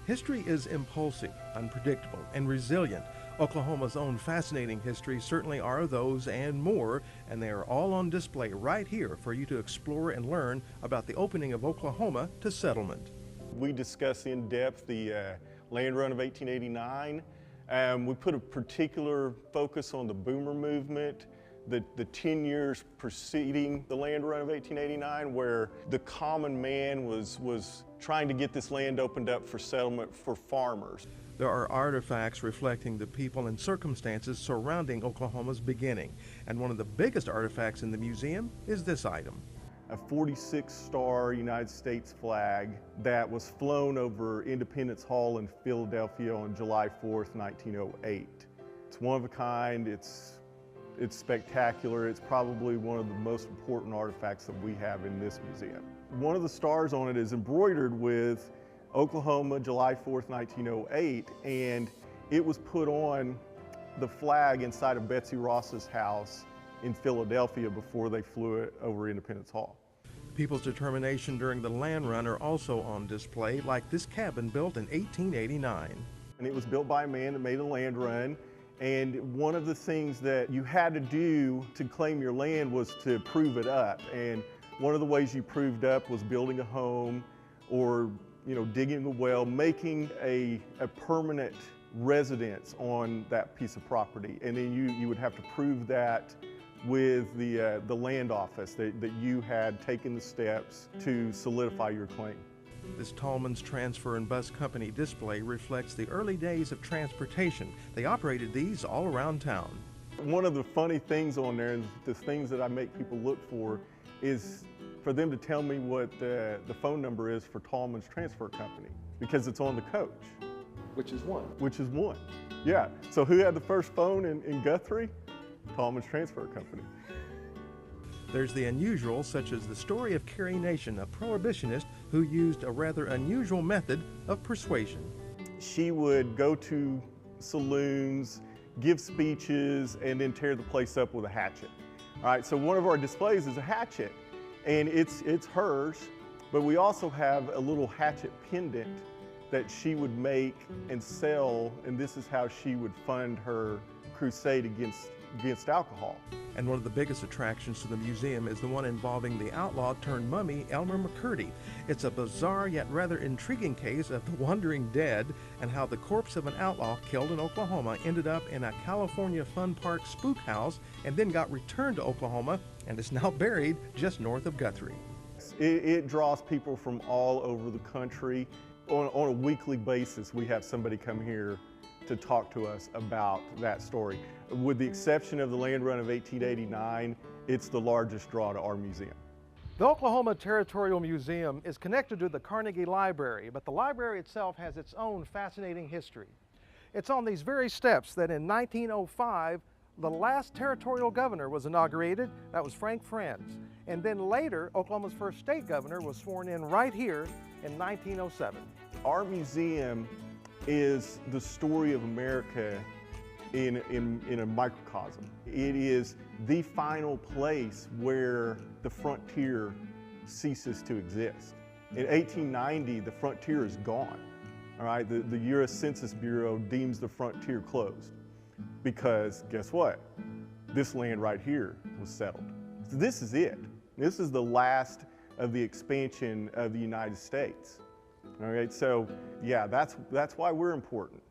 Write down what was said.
History is impulsive, unpredictable, and resilient. Oklahoma's own fascinating history certainly are those and more, and they are all on display right here for you to explore and learn about the opening of Oklahoma to settlement. We discuss in depth the land run of 1889. We put a particular focus on the boomer movement, the 10 years preceding the land run of 1889, where the common man was trying to get this land opened up for settlement for farmers. There are artifacts reflecting the people and circumstances surrounding Oklahoma's beginning, and one of the biggest artifacts in the museum is this item. A 46-star United States flag that was flown over Independence Hall in Philadelphia on July 4th, 1908. It's one of a kind, it's spectacular. It's probably one of the most important artifacts that we have in this museum. One of the stars on it is embroidered with Oklahoma, July 4th, 1908, and it was put on the flag inside of Betsy Ross's house in Philadelphia before they flew it over Independence Hall. People's determination during the land run are also on display, like this cabin built in 1889. And it was built by a man that made a land run. And one of the things that you had to do to claim your land was to prove it up. And one of the ways you proved up was building a home or digging a well, making a permanent residence on that piece of property. And then you would have to prove that with the land office that you had taken the steps to solidify your claim. This Tallman's Transfer and Bus Company display reflects the early days of transportation. They operated these all around town. One of the funny things on there, and the things that I make people look for, is for them to tell me what the phone number is for Tallman's Transfer Company, because it's on the coach. Which is one. Which is one. Yeah. So who had the first phone in Guthrie? Tallman's Transfer Company. There's the unusual, such as the story of Carrie Nation, a prohibitionist who used a rather unusual method of persuasion. She would go to saloons, give speeches, and then tear the place up with a hatchet. All right, so one of our displays is a hatchet, and it's hers, but we also have a little hatchet pendant that she would make and sell, and this is how she would fund her crusade against alcohol. And one of the biggest attractions to the museum is the one involving the outlaw turned mummy Elmer McCurdy. It's a bizarre yet rather intriguing case of the wandering dead and how the corpse of an outlaw killed in Oklahoma ended up in a California fun park spook house and then got returned to Oklahoma and is now buried just north of Guthrie. It draws people from all over the country. On a weekly basis, we have somebody come here to talk to us about that story. With the exception of the land run of 1889, it's the largest draw to our museum. The Oklahoma Territorial Museum is connected to the Carnegie Library, but the library itself has its own fascinating history. It's on these very steps that in 1905, the last territorial governor was inaugurated. That was Frank Friends. And then later, Oklahoma's first state governor was sworn in right here in 1907. Our museum is the story of America in a microcosm. It is the final place where the frontier ceases to exist. In 1890, the frontier is gone. All right, the U.S. Census Bureau deems the frontier closed because guess what? This land right here was settled. So this is it. This is the last of the expansion of the United States. All right, so yeah, that's why we're important.